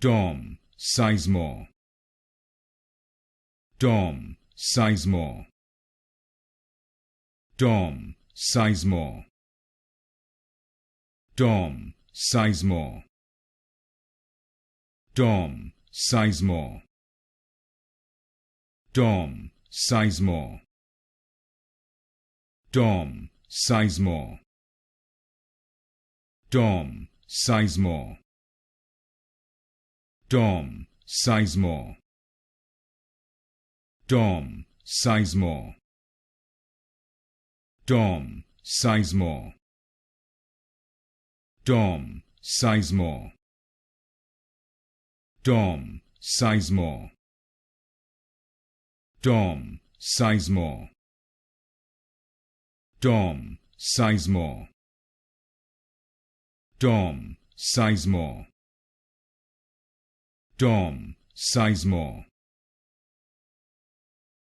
Dom, Sizemore. Dom, Sizemore. Dom, Sizemore. Dom, Sizemore. Dom, Sizemore. Dom, Sizemore. Dom, Sizemore. Dom, Sizemore. Dom, Sizemore. Dom, Sizemore. Dom, Sizemore. Dom, Sizemore. Dom, Sizemore. Dom, Sizemore. Dom, Sizemore. Dom, Sizemore. Dom, Sizemore.